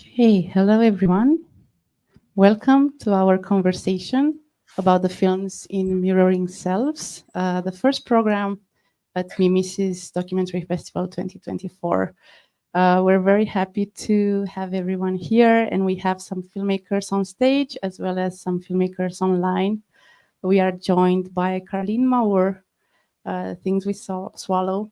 Hey, hello everyone. Welcome to our conversation about the films in Mirroring Selves, the first program at Mimis's Documentary Festival 2024. We're very happy to have everyone here, and we have some filmmakers on stage as well as some filmmakers online. We are joined by Carlene Mauer, Things We Swallow,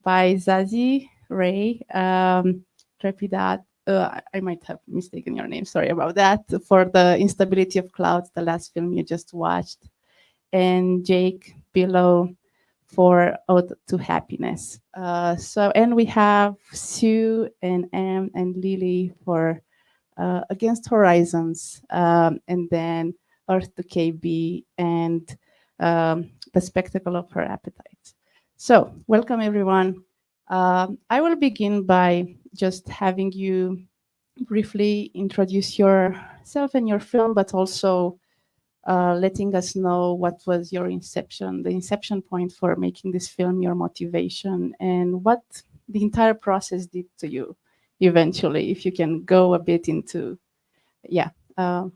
by Zazie Ray, Trepidat. I might have mistaken your name. Sorry about that. For the Instability of Clouds, the last film you just watched, and Jake below for Ode to Happiness. And we have Sue and Em and Lily for Against Horizons, and then Earth to KB and The Spectacle of Her Appetite. So, welcome everyone. I will begin by just having you briefly introduce yourself and your film, but also letting us know what was your the inception point for making this film, your motivation, and what the entire process did to you eventually. If you can go a bit into,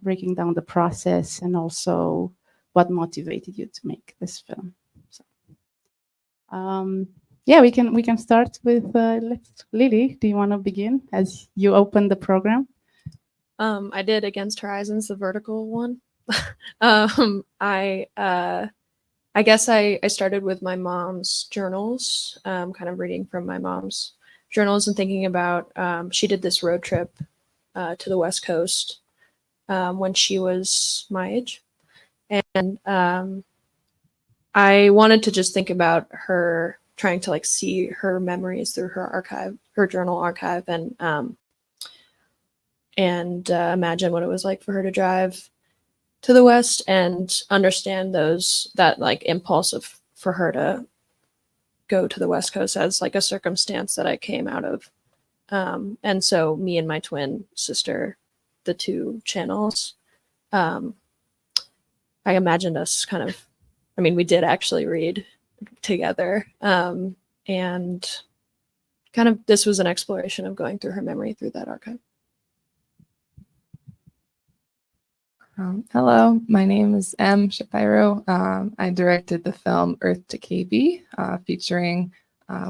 breaking down the process and also what motivated you to make this film. So, we can start with Lily. Do you want to begin as you open the program? I did Against Horizons, the vertical one. I guess I started with my mom's journals, kind of reading from my mom's journals and thinking about she did this road trip to the West Coast when she was my age. And I wanted to just think about her trying to like see her memories through her archive, her journal archive, and imagine what it was like for her to drive to the West and understand that like impulse for her to go to the West Coast as like a circumstance that I came out of. And so me and my twin sister, the two channels, I imagined us we did actually read together. And kind of this was an exploration of going through her memory through that archive. Hello, my name is M. Shapiro. I directed the film Earth to KB, featuring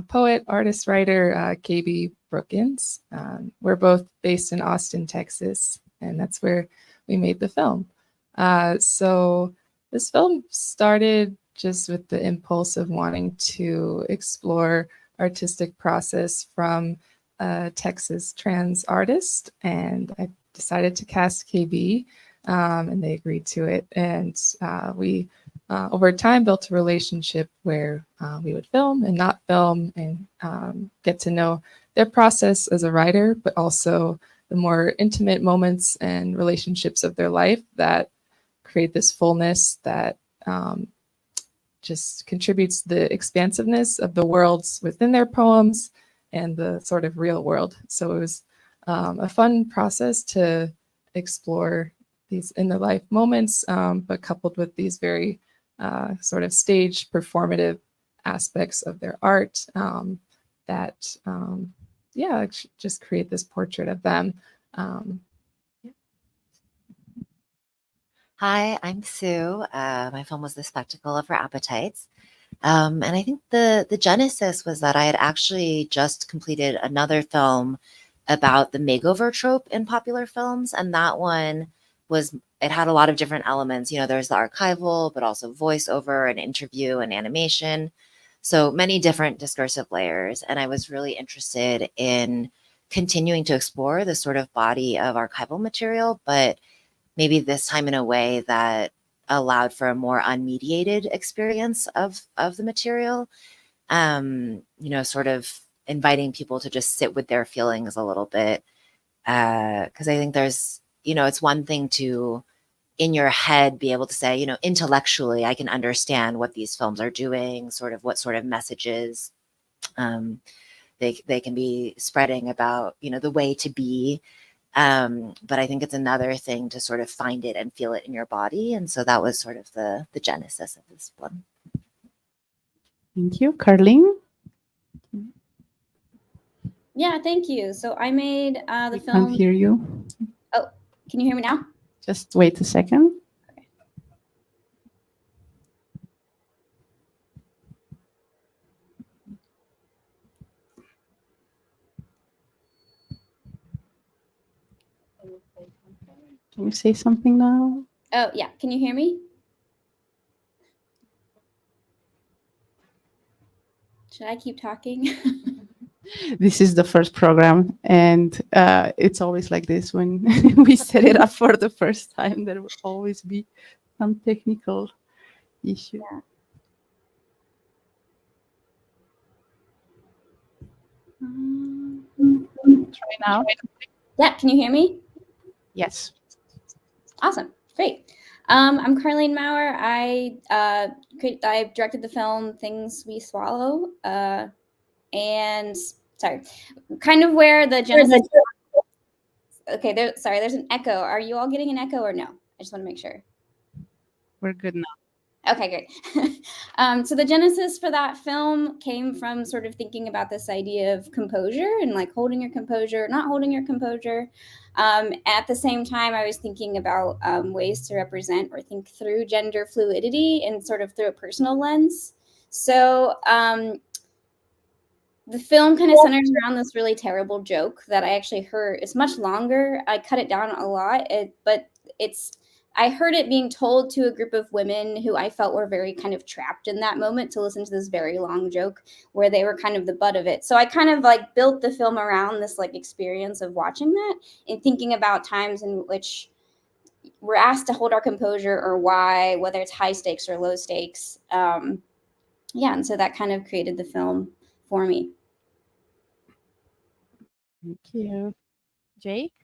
poet, artist, writer KB Brookins. We're both based in Austin, Texas, and that's where we made the film. So this film started just with the impulse of wanting to explore artistic process from a Texas trans artist, and I decided to cast KB. And they agreed to it. And we, over time, built a relationship where we would film and not film and get to know their process as a writer, but also the more intimate moments and relationships of their life that create this fullness that just contributes the expansiveness of the worlds within their poems and the sort of real world. So it was a fun process to explore these in the life moments, but coupled with these very sort of staged performative aspects of their art that just create this portrait of them. Hi, I'm Sue. My film was The Spectacle of Her Appetites. And I think the genesis was that I had actually just completed another film about the makeover trope in popular films. And that one it had a lot of different elements. You know, there's the archival, but also voiceover and interview and animation. So many different discursive layers. And I was really interested in continuing to explore this sort of body of archival material, but maybe this time in a way that allowed for a more unmediated experience of the material. Sort of inviting people to just sit with their feelings a little bit. Because I think there's, it's one thing to, in your head, be able to say, intellectually, I can understand what these films are doing, sort of what sort of messages they can be spreading about, the way to be. But I think it's another thing to sort of find it and feel it in your body. And so that was sort of the genesis of this one. Thank you. Carlene? Yeah, thank you. So I made the We film. can't hear you. Oh, can you hear me now? Just wait a second. Can you say something now? Oh, yeah. Can you hear me? Should I keep talking? This is the first program, and it's always like this when we set it up for the first time. There will always be some technical issue. Yeah. Try now. Yeah, can you hear me? Yes. Awesome. Great. I'm Carlene Maurer. I directed the film Things We Swallow. And sorry, kind of where the genesis. Okay, there's an echo. Are you all getting an echo or no? I just want to make sure. We're good now. Okay, great. So the genesis for that film came from sort of thinking about this idea of composure and like holding your composure, not holding your composure. At the same time, I was thinking about ways to represent or think through gender fluidity and sort of through a personal lens. So the film kind of centers around this really terrible joke that I actually heard. It's much longer. I cut it down a lot, I heard it being told to a group of women who I felt were very kind of trapped in that moment to listen to this very long joke where they were kind of the butt of it. So I kind of like built the film around this like experience of watching that and thinking about times in which we're asked to hold our composure or why, whether it's high stakes or low stakes. And so that kind of created the film for me. Thank you. Jake?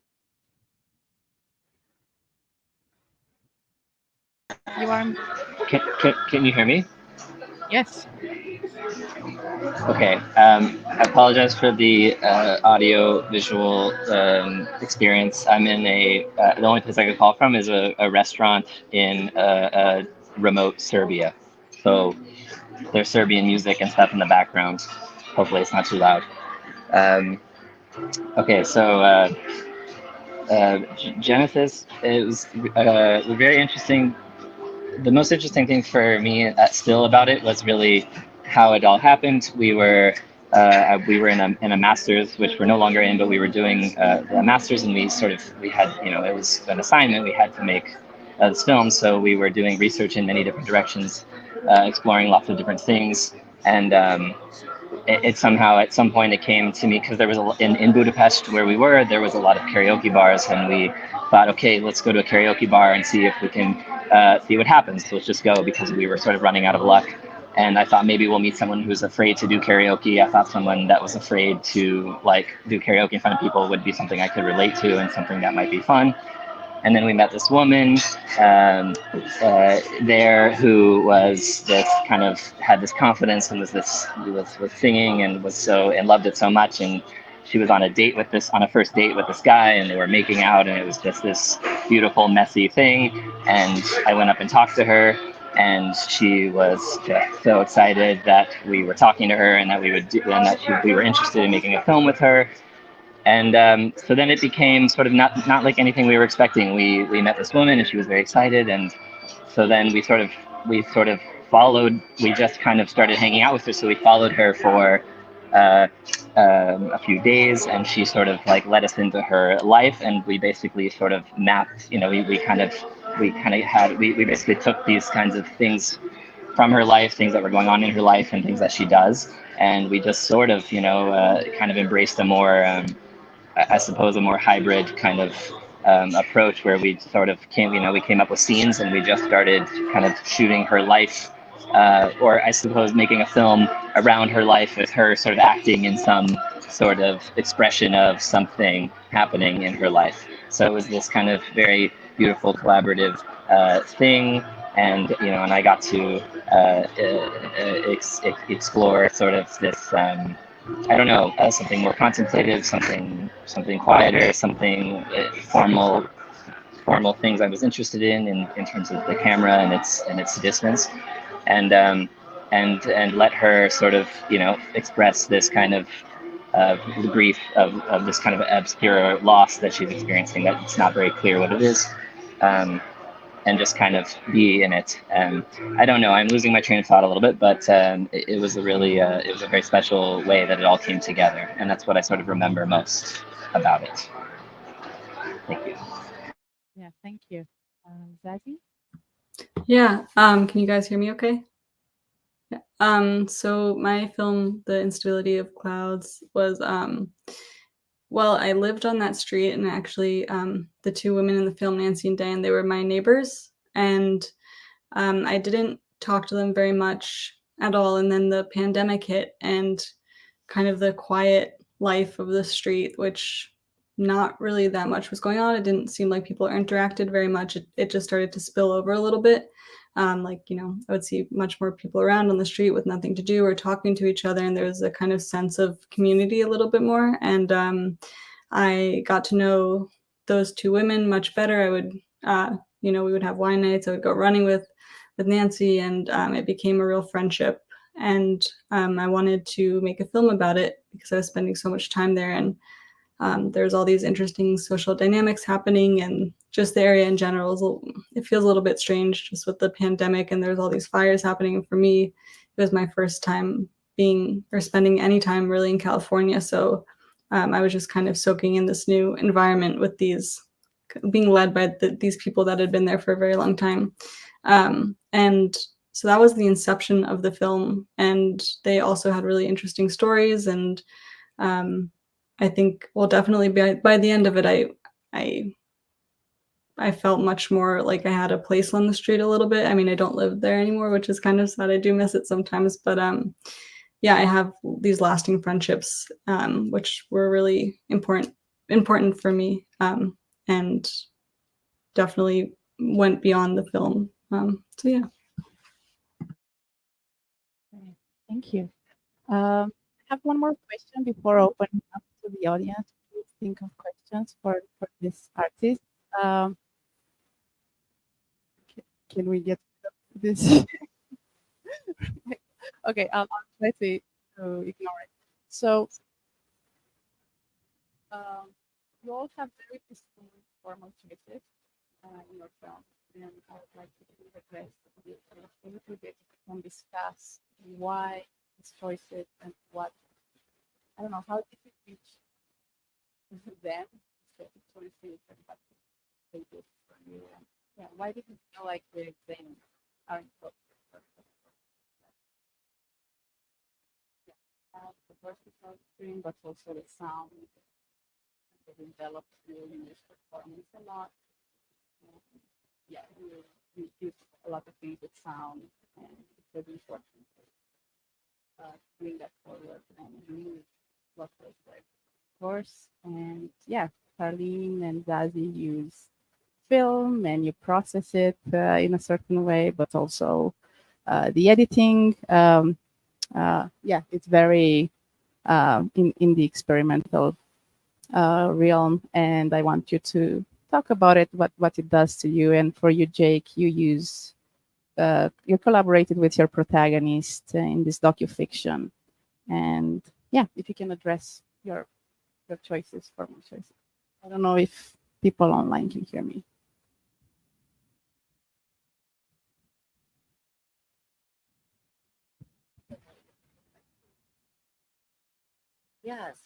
You are. Can you hear me? Yes. Okay. I apologize for the audio visual experience. I'm in the only place I could call from is a restaurant in remote Serbia. So there's Serbian music and stuff in the background. Hopefully it's not too loud. Okay, so Genesis is very interesting. The most interesting thing for me still about it was really how it all happened. We were in a master's, which we're no longer in, but we were doing a master's, and we had, it was an assignment. We had to make this film, so we were doing research in many different directions, exploring lots of different things, and it somehow at some point it came to me because there was in Budapest where we were, there was a lot of karaoke bars, and we thought, okay, let's go to a karaoke bar and see if we can see what happens. So let's just go, because we were sort of running out of luck. And I thought maybe we'll meet someone who's afraid to do karaoke. I thought someone that was afraid to do karaoke in front of people would be something I could relate to and something that might be fun. And then we met this woman there who was this kind of had this confidence and was singing and loved it so much. And she was on a first date with this guy, and they were making out, and it was just this beautiful, messy thing. And I went up and talked to her, and she was just so excited that we were talking to her and that we were interested in making a film with her. And so then it became sort of not like anything we were expecting. We met this woman, and she was very excited, and so then we sort of followed. We just kind of started hanging out with her, so we followed her for a few days, and she sort of led us into her life, and we basically sort of mapped. We basically took these kinds of things from her life, things that were going on in her life, and things that she does, and we just sort of kind of embraced a more I suppose a more hybrid kind of approach, where we sort of came up with scenes, and we just started kind of shooting her life, or I suppose making a film around her life with her sort of acting in some sort of expression of something happening in her life. So it was this kind of very beautiful collaborative thing, and and I got to explore sort of this. I don't know, something more contemplative, something quieter, something formal things I was interested in terms of the camera and its distance, and let her sort of express this kind of the grief of this kind of obscure loss that she's experiencing, that it's not very clear what it is. And just kind of be in it. I don't know, I'm losing my train of thought a little bit, but it was a really, it was a very special way that it all came together. And that's what I sort of remember most about it. Thank you. Yeah, thank you. Zazie? Yeah. Can you guys hear me okay? Yeah. So my film, The Instability of Clouds, was well, I lived on that street, and actually the two women in the film, Nancy and Dan, they were my neighbors, and I didn't talk to them very much at all. And then the pandemic hit, and kind of the quiet life of the street, which not really that much was going on. It didn't seem like people interacted very much. It just started to spill over a little bit. Like, you know, I would see much more people around on the street with nothing to do or talking to each other. And there was a kind of sense of community a little bit more. And I got to know those two women much better. I would, you know, we would have wine nights. I would go running with Nancy, and it became a real friendship. And I wanted to make a film about it because I was spending so much time there. And there's all these interesting social dynamics happening, and just the area in general it feels a little bit strange just with the pandemic, and there's all these fires happening. For me, it was my first time being or spending any time really in California, so I was just kind of soaking in this new environment with these being led by these people that had been there for a very long time. And so that was the inception of the film, and they also had really interesting stories. And I think, well, definitely by the end of it, I felt much more like I had a place on the street a little bit. I mean, I don't live there anymore, which is kind of sad. I do miss it sometimes, but yeah, I have these lasting friendships, which were really important for me, and definitely went beyond the film. So yeah. Thank you. I have one more question before opening up to the audience. Please think of questions for this artist. Can we get this? Okay, I'll try to ignore it. So, you all have very distinct formal choices in your film, and I would like to address a little bit and discuss why these choices and what, I don't know, how did you reach them, the choices and what they did for you, and yeah, why did you feel like they aren't so the vertical screen, but also the sound that developed in this performance a lot. Yeah, you use a lot of things with sound, and it's very important to bring that forward and move what was there, of course. And yeah, Carlene and Zazie use film and you process it in a certain way, but also the editing. Yeah, it's very in the experimental realm, and I want you to talk about it, what it does to you. And for you, Jake, you collaborated with your protagonist in this docufiction, and yeah, if you can address your choices, formal choices. I don't know if people online can hear me. Yes,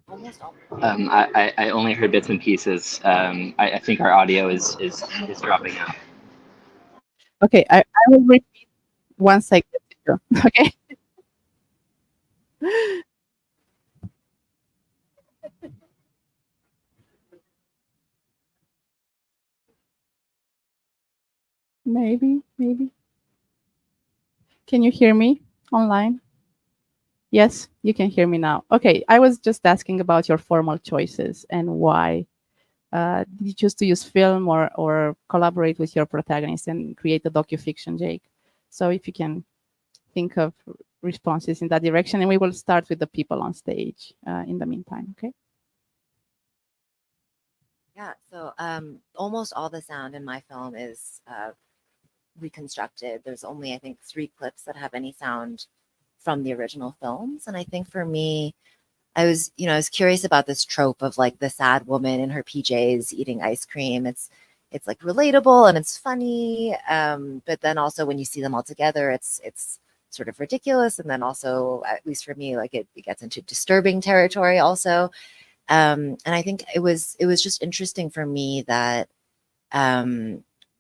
almost all. I only heard bits and pieces. I think our audio is dropping out. Okay, I will repeat once I get to you. Okay. Maybe. Can you hear me online? Yes, you can hear me now. Okay, I was just asking about your formal choices and why did you choose to use film or collaborate with your protagonist and create a docufiction, Jake? So if you can think of responses in that direction, and we will start with the people on stage in the meantime, okay? Yeah, so almost all the sound in my film is reconstructed. There's only, I think, 3 clips that have any sound from the original films. And I think for me, I was curious about this trope of like the sad woman in her PJs eating ice cream. It's like relatable and it's funny, but then also when you see them all together, it's sort of ridiculous, and then also, at least for me, like it gets into disturbing territory also. And I think it was just interesting for me that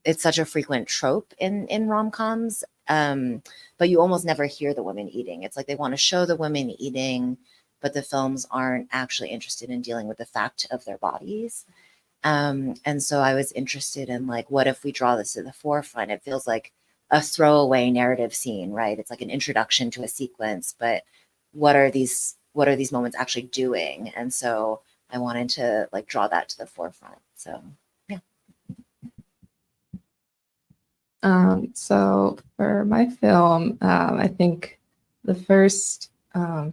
it's such a frequent trope in rom-coms, but you almost never hear the women eating. It's like they want to show the women eating, but the films aren't actually interested in dealing with the fact of their bodies. And so I was interested in like, what if we draw this to the forefront? It feels like a throwaway narrative scene, right? It's like an introduction to a sequence, but what are these moments actually doing? And so I wanted to like draw that to the forefront. So yeah. So for my film, I think the first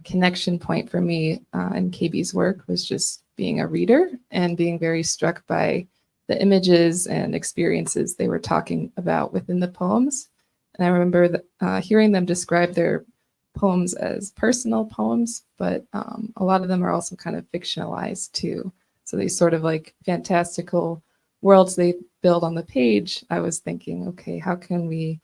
connection point for me in KB's work was just being a reader and being very struck by the images and experiences they were talking about within the poems. And I remember hearing them describe their poems as personal poems, but a lot of them are also kind of fictionalized too. So these sort of like fantastical worlds they build on the page. I was thinking, okay, how can we,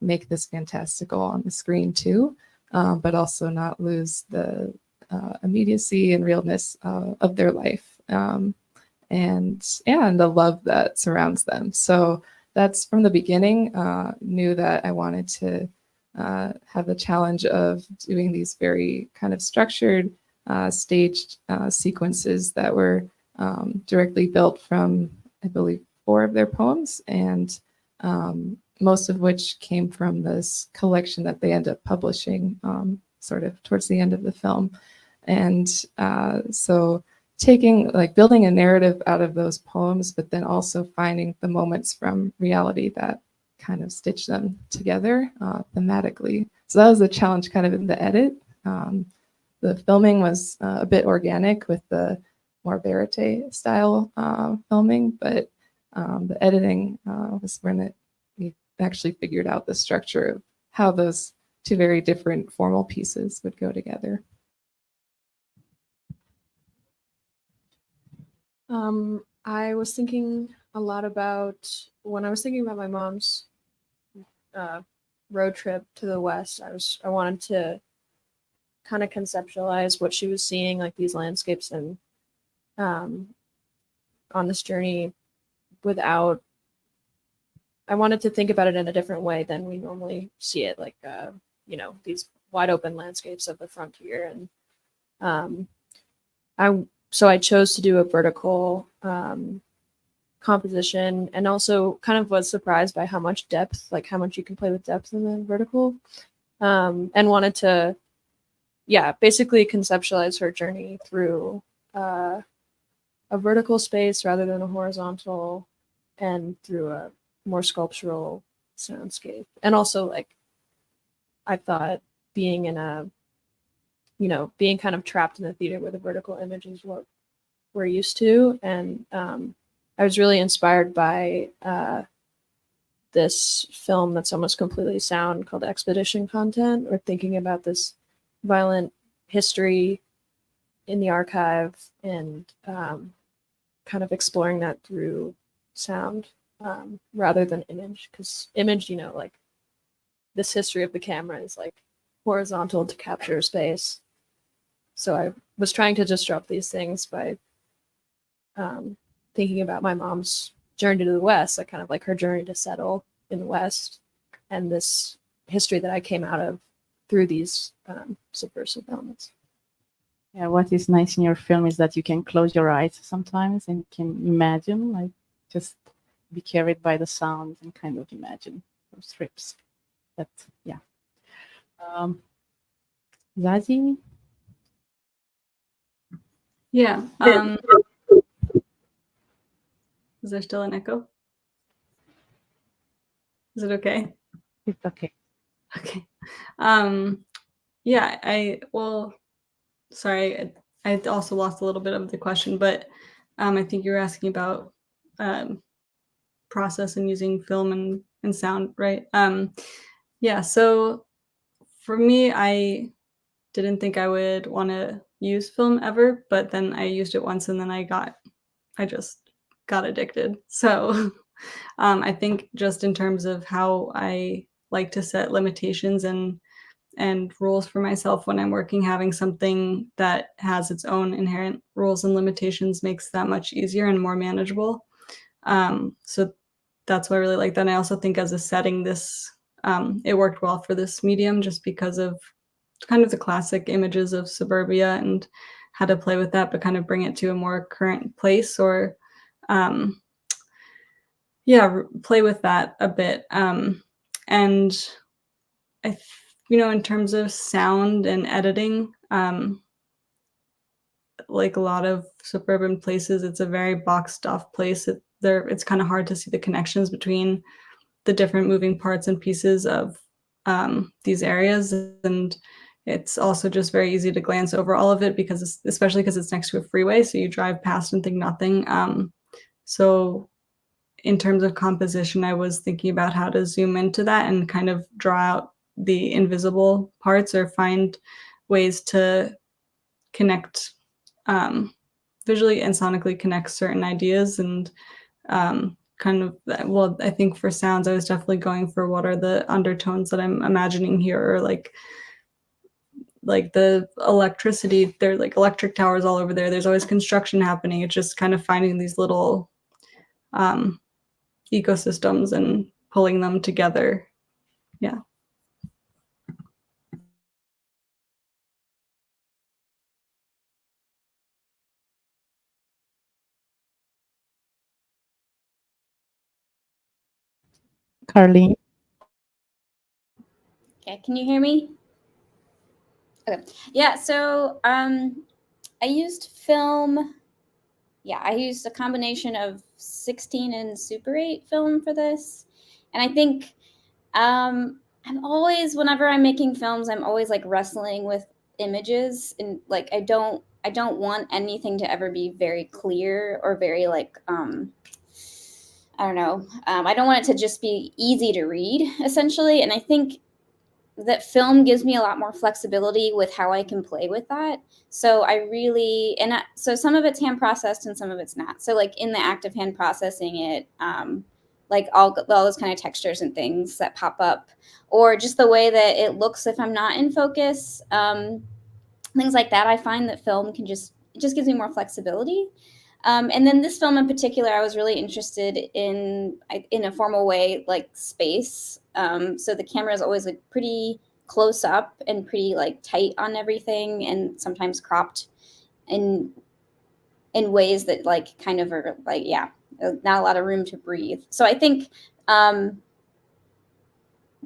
make this fantastical on the screen too, but also not lose the immediacy and realness of their life, and the love that surrounds them. So that's from the beginning. Knew that I wanted to have the challenge of doing these very kind of structured, staged sequences that were directly built from, I believe, 4 of their poems, and most of which came from this collection that they end up publishing sort of towards the end of the film. And so building a narrative out of those poems, but then also finding the moments from reality that kind of stitch them together thematically. So that was the challenge kind of in the edit. The filming was a bit organic with the more verite style filming, but the editing was when we actually figured out the structure of how those 2 very different formal pieces would go together. I was thinking a lot about when I was thinking about my mom's road trip to the West. I wanted to kind of conceptualize what she was seeing, like these landscapes, and on this journey without. I wanted to think about it in a different way than we normally see it, like these wide open landscapes of the frontier, and I chose to do a vertical composition, and also kind of was surprised by how much depth, like how much you can play with depth in the vertical, and wanted to, basically conceptualize her journey through a vertical space rather than a horizontal, and through a more sculptural soundscape. And also, like, I thought being in a, being kind of trapped in the theater with a vertical image is what we're used to. And I was really inspired by this film that's almost completely sound called Expedition Content, or thinking about this violent history in the archive, and kind of exploring that through sound rather than image, because image, like this history of the camera is like horizontal to capture space. So I was trying to disrupt these things by thinking about my mom's journey to the West, like kind of like her journey to settle in the West, and this history that I came out of through these subversive elements. Yeah, what is nice in your film is that you can close your eyes sometimes and can imagine, like just be carried by the sounds and kind of imagine those trips. But yeah. Zazie? Yeah. Is there still an echo? Is it okay? It's okay. Okay. Sorry, I also lost a little bit of the question, but I think you were asking about process and using film and sound, right? So for me, I didn't think I would want to use film ever, but then I used it once and then I just got addicted. So I think just in terms of how I like to set limitations and rules for myself when I'm working, having something that has its own inherent rules and limitations makes that much easier and more manageable. So that's why I really like that. And I also think as a setting, this it worked well for this medium just because of kind of the classic images of suburbia and how to play with that, but kind of bring it to a more current place or play with that a bit. And in terms of sound and editing, like a lot of suburban places, it's a very boxed off place. It's kind of hard to see the connections between the different moving parts and pieces of these areas. And it's also just very easy to glance over all of it especially because it's next to a freeway. So you drive past and think nothing. So in terms of composition, I was thinking about how to zoom into that and kind of draw out the invisible parts or find ways to connect visually and sonically connect certain ideas and I think for sounds, I was definitely going for what are the undertones that I'm imagining here, or like the electricity. There are like electric towers all over there. There's always construction happening. It's just kind of finding these little ecosystems and pulling them together. Yeah. Carly. Okay, can you hear me? Okay. Yeah, so I used film. Yeah, I used a combination of 16 and Super 8 film for this. And I think I'm always, whenever I'm making films, I'm always like wrestling with images, and like I don't want anything to ever be very clear or very like I don't know. I don't want it to just be easy to read, essentially. And I think that film gives me a lot more flexibility with how I can play with that. So so some of it's hand processed and some of it's not. So like in the act of hand processing it, like all those kind of textures and things that pop up, or just the way that it looks if I'm not in focus, things like that. I find that film it just gives me more flexibility. And then this film in particular, I was really interested in a formal way, like space. So the camera is always like pretty close up and pretty like tight on everything, and sometimes cropped in ways that like kind of are like, not a lot of room to breathe. So I think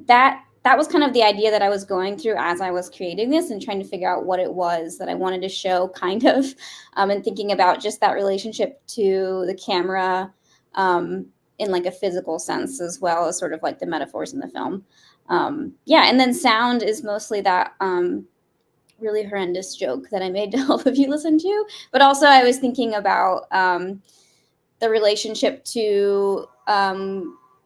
that was kind of the idea that I was going through as I was creating this and trying to figure out what it was that I wanted to show, kind of, and thinking about just that relationship to the camera in like a physical sense, as well as sort of like the metaphors in the film. And then sound is mostly that really horrendous joke that I made to all of you listen to. But also I was thinking about the relationship to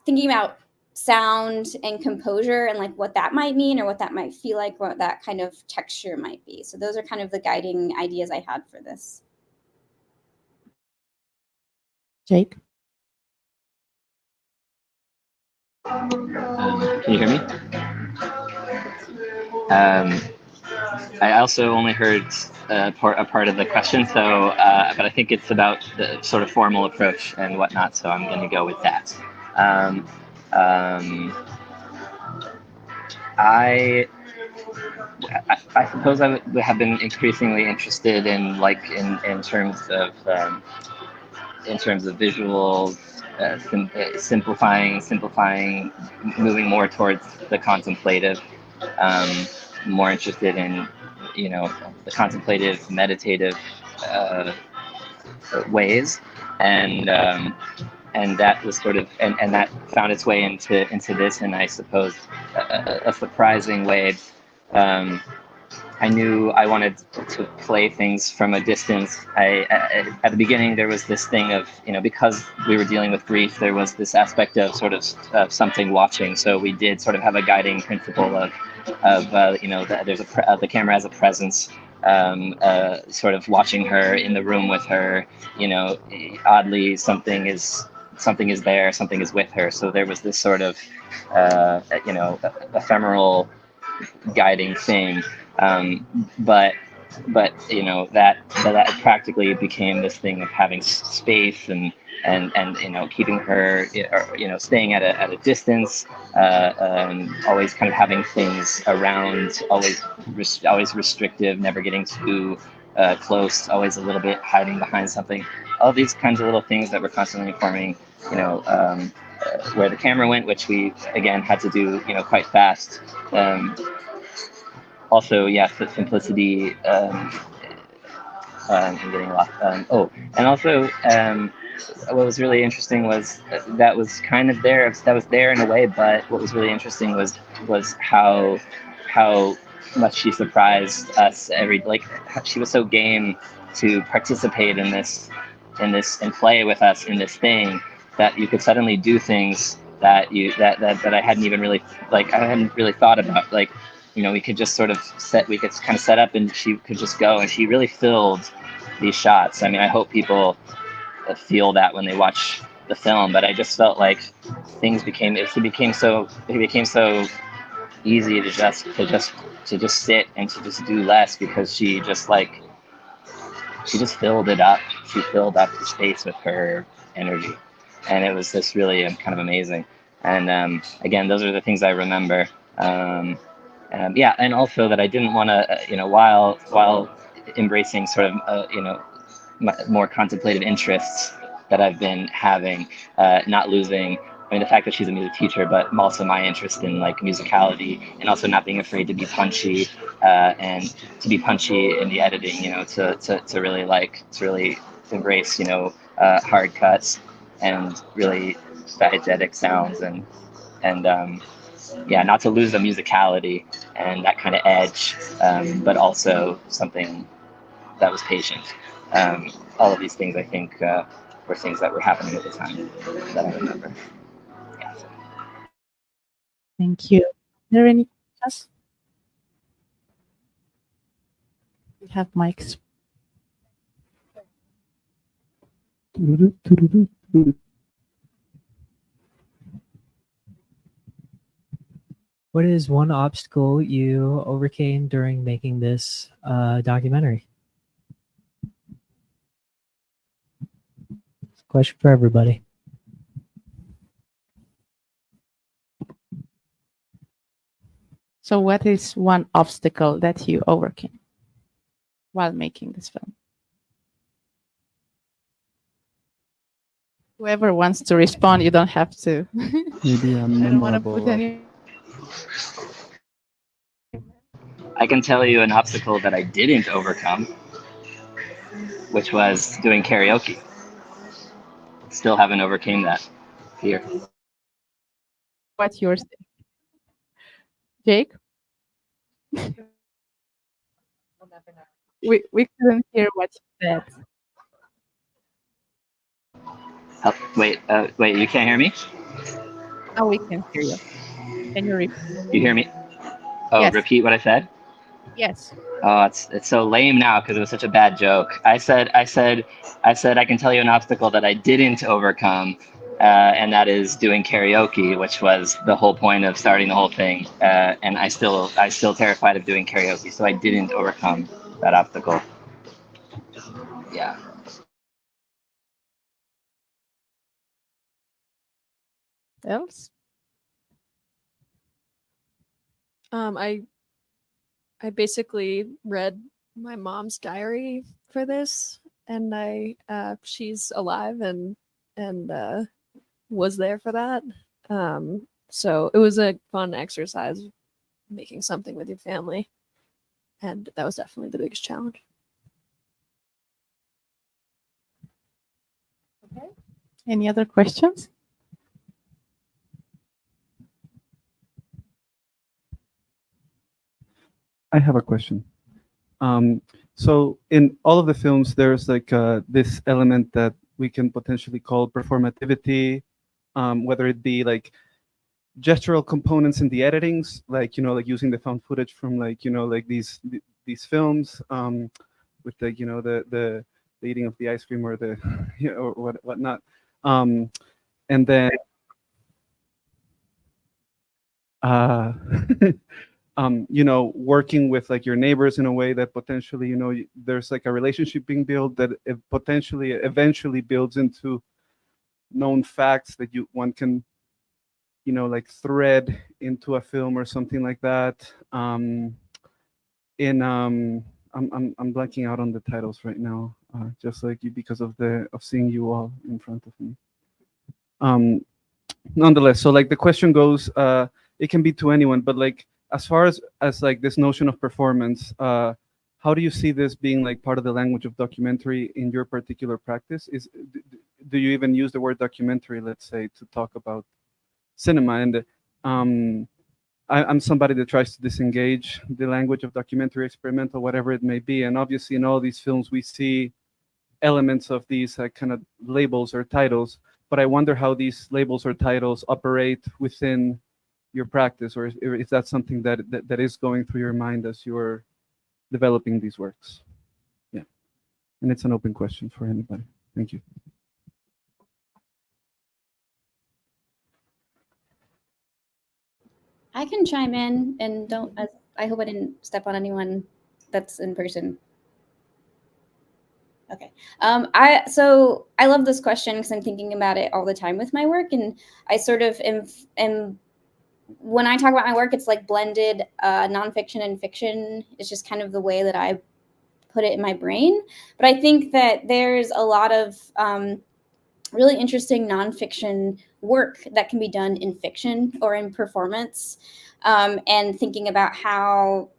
thinking about sound and composure and like what that might mean or what that might feel like, what that kind of texture might be. So those are kind of the guiding ideas I had for this. Jake? Can you hear me? I also only heard a part of the question, so but I think it's about the sort of formal approach and whatnot, so I'm going to go with that. I suppose I would have been increasingly interested in in terms of visuals, simplifying, moving more towards the contemplative. More interested in the contemplative, meditative ways, and that was sort of and that found its way into this, and I suppose a surprising way. I knew I wanted to play things from a distance. At the beginning, there was this thing of, because we were dealing with grief, there was this aspect of sort of something watching. So we did sort of have a guiding principle of there's the camera has a presence, sort of watching her in the room with her. You know, oddly, something is there, something is with her. So there was this sort of you know, ephemeral guiding thing, but you know, that practically became this thing of having space and you know, keeping her, or, you know, staying at a distance, always kind of having things around, always restrictive, never getting too close, always a little bit hiding behind something. All these kinds of little things that were constantly informing, you know, where the camera went, which we again had to do, you know, quite fast. Also, yes, the simplicity. I'm getting lost. Oh, and also, what was really interesting was that was kind of there. That was there in a way, but what was really interesting was how much she surprised us. Like, she was so game to participate in this and play with us in this thing, that you could suddenly do things that I hadn't even really, like, I hadn't really thought about. Like, you know, we could just sort of we could kind of set up and she could just go, and she really filled these shots. I mean, I hope people feel that when they watch the film, but I just felt like it became so easy to just sit and to just do less, because she just filled it up. She filled up the space with her energy, and it was just really kind of amazing. And again, those are the things I remember. Yeah, and also that I didn't want to, you know, while embracing sort of, you know, more contemplative interests that I've been having, not losing. I mean, the fact that she's a music teacher, but also my interest in, like, musicality, and also not being afraid to be punchy, and to be punchy in the editing. You know, to really embrace, you know, hard cuts and really diegetic sounds, and yeah, not to lose the musicality and that kind of edge, but also something that was patient. All of these things, I think, were things that were happening at the time that I remember. Yeah. Thank you. Are there any questions? We have mics. What is one obstacle you overcame during making this documentary? Question for everybody. So what is one obstacle that you overcame while making this film? Whoever wants to respond, you don't have to. Maybe a I don't want to put memorable. any. I can tell you an obstacle that I didn't overcome, which was doing karaoke. Still haven't overcame that fear. What's yours, Jake? We couldn't hear what you said. Oh, wait, you can't hear me? Now we can hear you. Can you repeat? You hear me? Oh, Yes. Repeat what I said? Yes. Oh, it's so lame now because it was such a bad joke. I said I can tell you an obstacle that I didn't overcome, and that is doing karaoke, which was the whole point of starting the whole thing. And I still terrified of doing karaoke, so I didn't overcome that obstacle. Yeah. Else? I basically read my mom's diary for this, and she's alive and was there for that. So it was a fun exercise, making something with your family, and that was definitely the biggest challenge. Okay. Any other questions? I have a question. So in all of the films, there's like this element that we can potentially call performativity, whether it be like gestural components in the editings, like, you know, like using the found footage from, like, you know, like these these films, with the the eating of the ice cream or the or whatnot, and then uh, working with like your neighbors in a way that potentially, there's like a relationship being built that it potentially eventually builds into known facts that one can, like thread into a film or something like that. In I'm blanking out on the titles right now, just like you, because of seeing you all in front of me. Nonetheless, so like the question goes, it can be to anyone, but like as far as like this notion of performance, how do you see this being like part of the language of documentary in your particular practice? Do you even use the word documentary, let's say, to talk about cinema? And I'm somebody that tries to disengage the language of documentary, experimental, whatever it may be. And obviously in all these films, we see elements of these kind of labels or titles, but I wonder how these labels or titles operate within your practice, or is that something that is going through your mind as you're developing these works? Yeah, and it's an open question for anybody. Thank you. I can chime in, and I hope I didn't step on anyone that's in person. Okay. I love this question because I'm thinking about it all the time with my work, and I sort of am when I talk about my work, it's like blended nonfiction and fiction. It's just kind of the way that I put it in my brain. But I think that there's a lot of really interesting nonfiction work that can be done in fiction or in performance, and thinking about how,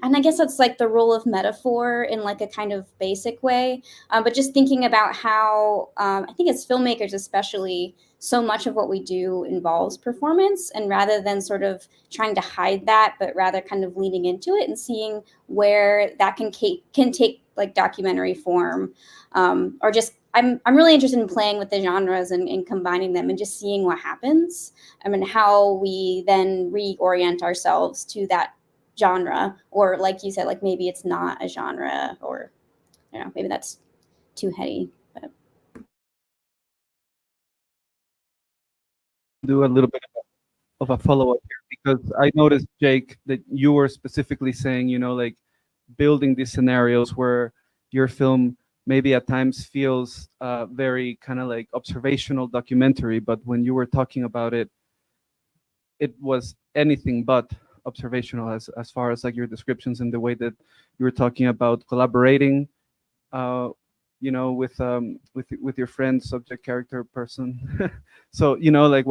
and I guess that's like the role of metaphor in like a kind of basic way, but just thinking about how I think as filmmakers especially, so much of what we do involves performance, and rather than sort of trying to hide that, but rather kind of leaning into it and seeing where that can take like documentary form, or just I'm really interested in playing with the genres and combining them and just seeing what happens. I mean, how we then reorient ourselves to that genre, or like you said, like maybe it's not a genre, or maybe that's too heady. But do a little bit of a follow-up here, because I noticed, Jake, that you were specifically saying, like building these scenarios where your film maybe at times feels very kind of like observational documentary, but when you were talking about it, it was anything but observational as far as like your descriptions and the way that you were talking about collaborating, with your friend, subject, character, person. So like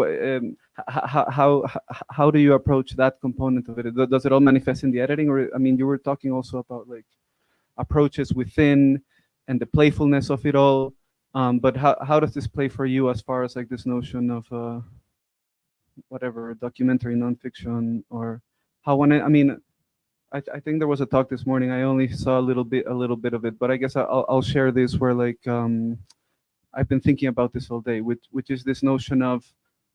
how do you approach that component of it? Does it all manifest in the editing, or I mean, you were talking also about like approaches within and the playfulness of it all, but how does this play for you as far as like this notion of whatever, documentary, nonfiction, or how I mean, I think there was a talk this morning. I only saw a little bit of it, but I guess I'll share this, where like I've been thinking about this all day, which is this notion of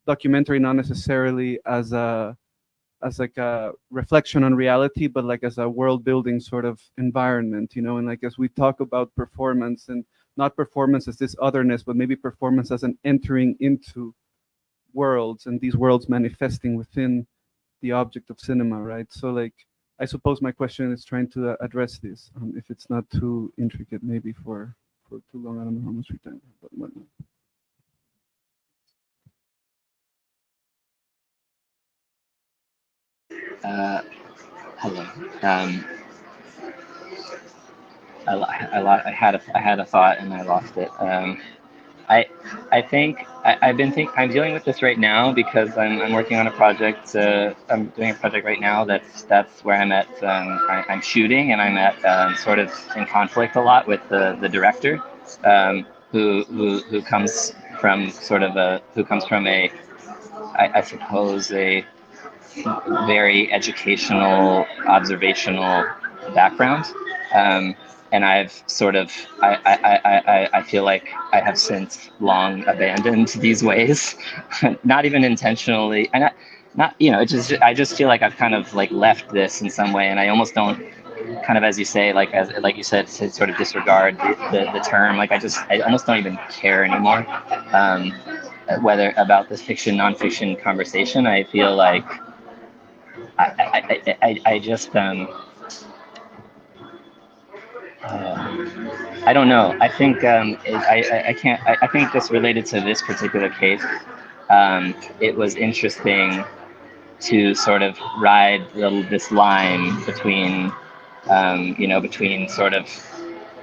documentary not necessarily as like a reflection on reality, but like as a world building sort of environment, and like as we talk about performance, and not performance as this otherness, but maybe performance as an entering into worlds, and these worlds manifesting within the object of cinema, right? So like I suppose my question is trying to address this, if it's not too intricate, maybe for too long. I don't know how much we time, but whatnot. Hello. I had a thought and I lost it. I think I'm dealing with this right now because I'm working on a project. I'm doing a project right now that's where I'm at. I'm shooting, and I'm at sort of in conflict a lot with the director, who comes from I suppose a very educational, observational background. And I've sort of, I feel like I have since long abandoned these ways, not even intentionally, and not, I just feel like I've kind of like left this in some way, and I almost don't kind of, as you say, like you said, to sort of disregard the term. Like I almost don't even care anymore, whether about this fiction nonfiction conversation. I feel like I just I don't know. I think I can't. I think just related to this particular case, it was interesting to sort of ride this line between, between sort of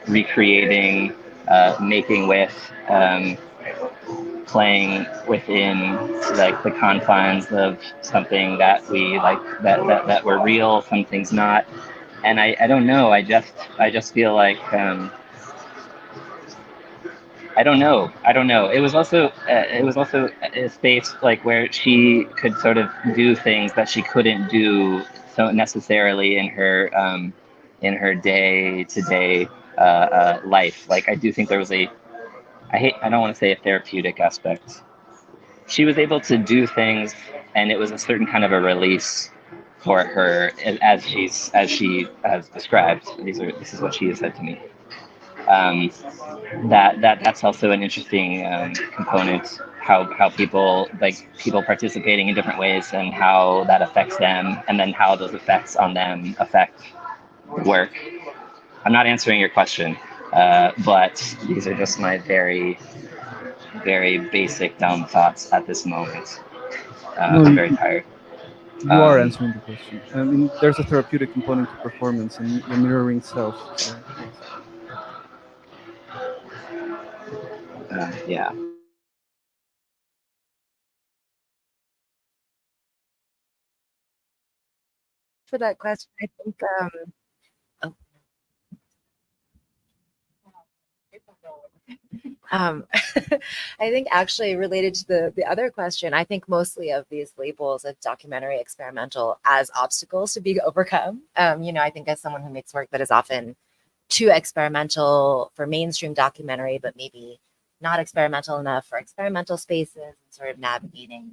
recreating, making with, playing within like the confines of something that we like that were real, some things not. And I don't know. I just feel like. I don't know. I don't know. It was also a space like where she could sort of do things that she couldn't do so necessarily in her day-to-day life. Like I do think there was I don't want to say a therapeutic aspect. She was able to do things, and it was a certain kind of a release for her, as she has described. This is what she has said to me. That's also an interesting component, how people participating in different ways and how that affects them, and then how those effects on them affect the work. I'm not answering your question, but these are just my very, very basic dumb thoughts at this moment. No, I'm very tired. You are answering the question. I mean, there's a therapeutic component to performance and the mirroring self. So yes. Yeah. For that question, I think oh. I think actually related to the other question, I think mostly of these labels of documentary experimental as obstacles to be overcome. I think as someone who makes work that is often too experimental for mainstream documentary, but maybe not experimental enough for experimental spaces, and sort of navigating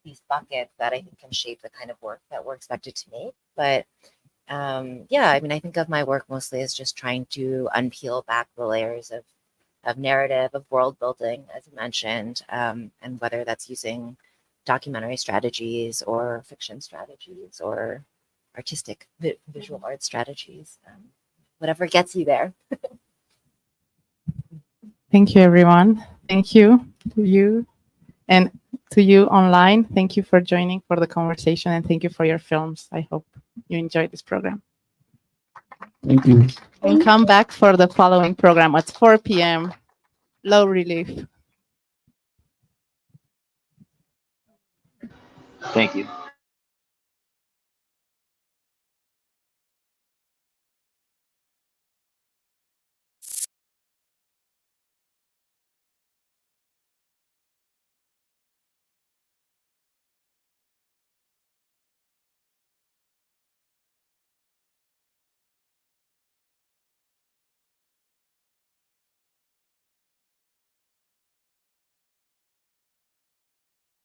these buckets that I think can shape the kind of work that we're expected to make. But yeah, I mean, I think of my work mostly as just trying to unpeel back the layers of narrative, of world building, as you mentioned, and whether that's using documentary strategies or fiction strategies or artistic visual art strategies, whatever gets you there. Thank you, everyone. Thank you to you and to you online. Thank you for joining for the conversation, and thank you for your films. I hope you enjoyed this program. Thank you. And come back for the following program at 4 p.m. Low relief. Thank you.